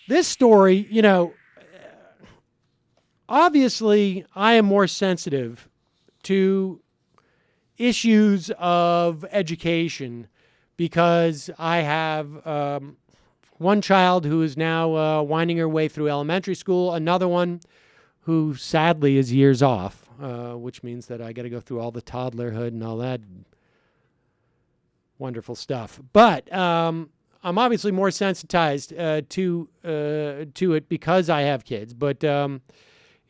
This story, obviously I am more sensitive to issues of education because I have one child who is now winding her way through elementary school, another one who sadly is years off, which means that I got to go through all the toddlerhood and all that wonderful stuff. But I'm obviously more sensitized to it because I have kids. But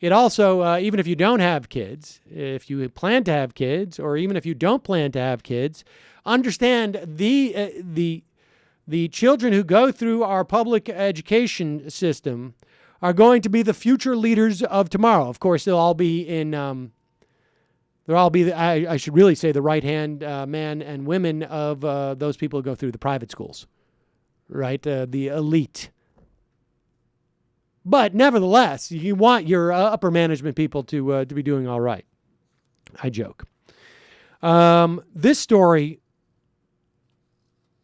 it also, even if you don't have kids, if you plan to have kids, or even if you don't plan to have kids, understand the children who go through our public education system are going to be the future leaders of tomorrow. Of course, they'll all be I should really say the right-hand man and women of those people who go through the private schools, right? The elite. But nevertheless, you want your upper management people to be doing all right. I joke. This story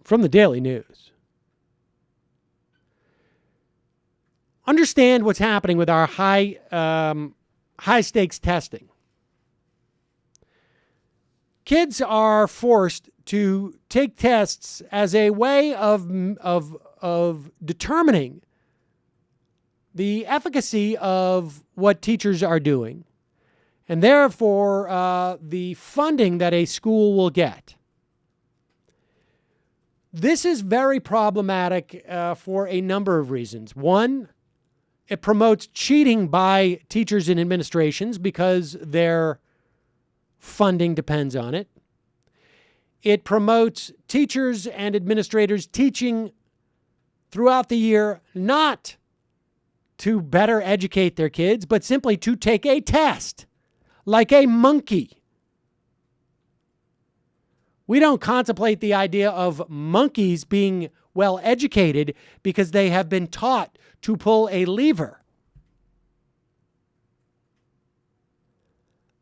from the Daily News. Understand what's happening with our high stakes testing. Kids are forced to take tests as a way of determining the efficacy of what teachers are doing, and therefore the funding that a school will get. This is very problematic for a number of reasons. One, it promotes cheating by teachers and administrations because their funding depends on it. It promotes teachers and administrators teaching throughout the year not to better educate their kids, but simply to take a test like a monkey. We don't contemplate the idea of monkeys being well educated because they have been taught to pull a lever.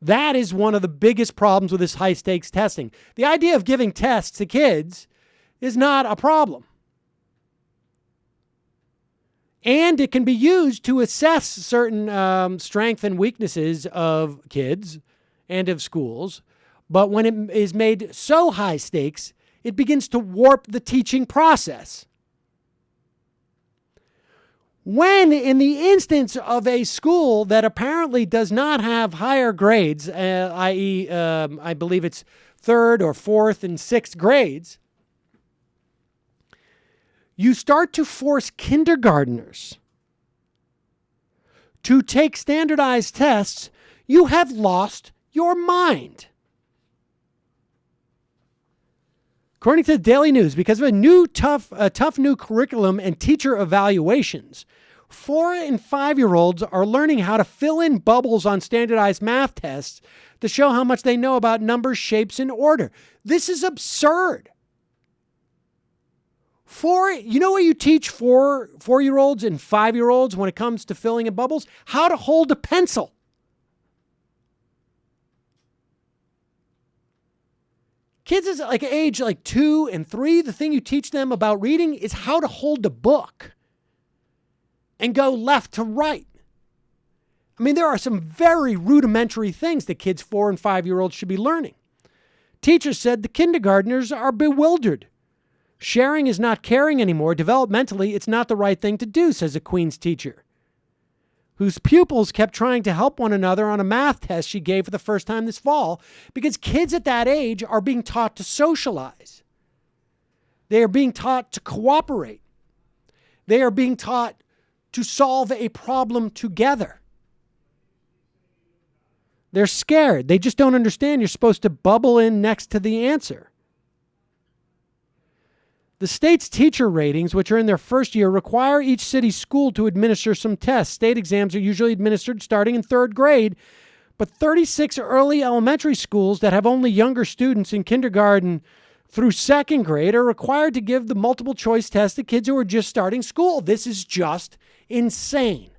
That is one of the biggest problems with this high-stakes testing. The idea of giving tests to kids is not a problem. And it can be used to assess certain strengths and weaknesses of kids and of schools. But when it is made so high stakes, it begins to warp the teaching process. When, in the instance of a school that apparently does not have higher grades, i.e., I believe it's third or fourth and sixth grades, you start to force kindergartners to take standardized tests, you have lost your mind. According to the Daily News, because of a tough new curriculum and teacher evaluations, 4 and 5-year-olds are learning how to fill in bubbles on standardized math tests to show how much they know about numbers, shapes, and order. This is absurd. You know what you teach 4-year-olds and 5-year-olds when it comes to filling in bubbles? How to hold a pencil. Kids is like age 2 and 3, the thing you teach them about reading is how to hold a book and go left to right. I mean, there are some very rudimentary things that kids 4 and 5-year-olds should be learning. Teachers said the kindergartners are bewildered. Sharing is not caring anymore. Developmentally, it's not the right thing to do, says a Queens teacher, whose pupils kept trying to help one another on a math test she gave for the first time this fall, because kids at that age are being taught to socialize. They are being taught to cooperate. They are being taught to solve a problem together. They're scared. They just don't understand you're supposed to bubble in next to the answer. The state's teacher ratings, which are in their first year, require each city school to administer some tests. State exams are usually administered starting in 3rd grade, but 36 early elementary schools that have only younger students in kindergarten through 2nd grade are required to give the multiple choice test to kids who are just starting school. This is just insane.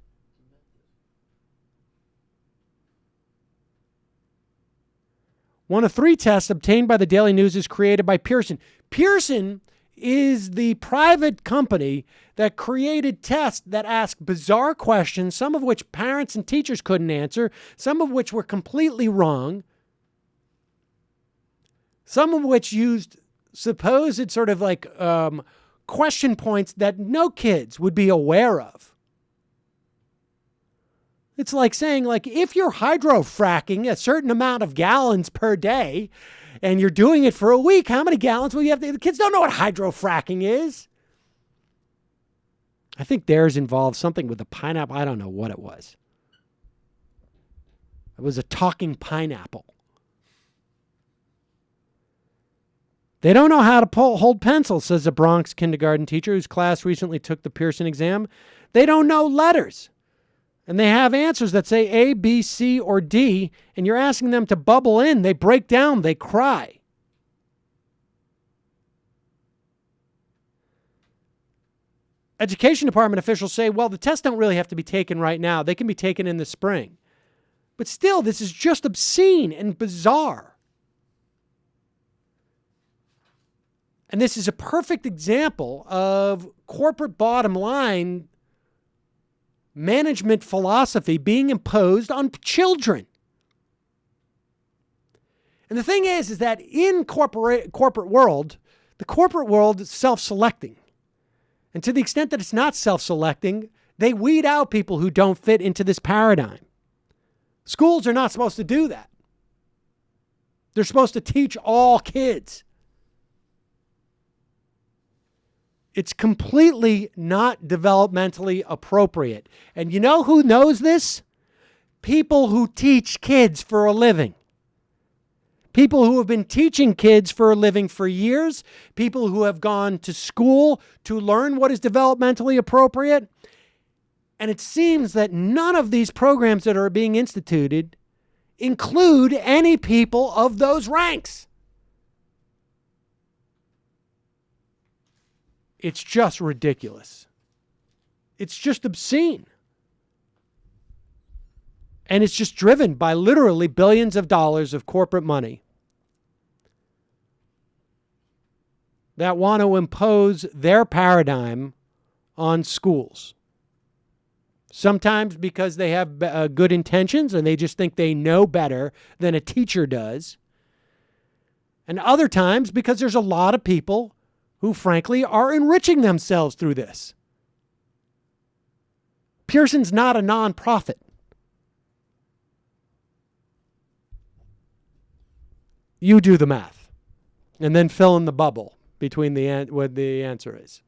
One of 3 tests obtained by the Daily News is created by Pearson. Pearson is the private company that created tests that ask bizarre questions, some of which parents and teachers couldn't answer, some of which were completely wrong, some of which used supposed sort of like question points that no kids would be aware of. It's like saying, like, if you're hydrofracking a certain amount of gallons per day and you're doing it for a week, how many gallons will you have to? The kids don't know what hydrofracking is. I think theirs involved something with the pineapple. I don't know what it was. It was a talking pineapple. They don't know how to hold pencils, says a Bronx kindergarten teacher whose class recently took the Pearson exam. They don't know letters. And they have answers that say A, B, C, or D, and you're asking them to bubble in. They break down. They cry. Education department officials say, well, the tests don't really have to be taken right now. They can be taken in the spring. But still, this is just obscene and bizarre. And this is a perfect example of corporate bottom line management philosophy being imposed on children. And the thing is that in corporate world, the corporate world is self-selecting. And to the extent that it's not self-selecting, they weed out people who don't fit into this paradigm. Schools are not supposed to do that. They're supposed to teach all kids. It's completely not developmentally appropriate. And you know who knows this? People who teach kids for a living. People who have been teaching kids for a living for years. People who have gone to school to learn what is developmentally appropriate. And it seems that none of these programs that are being instituted include any people of those ranks. It's just ridiculous. It's just obscene. And it's just driven by literally billions of dollars of corporate money that want to impose their paradigm on schools. Sometimes because they have good intentions and they just think they know better than a teacher does. And other times because there's a lot of people who, frankly, are enriching themselves through this. Pearson's not a nonprofit. You do the math and then fill in the bubble between what the answer is.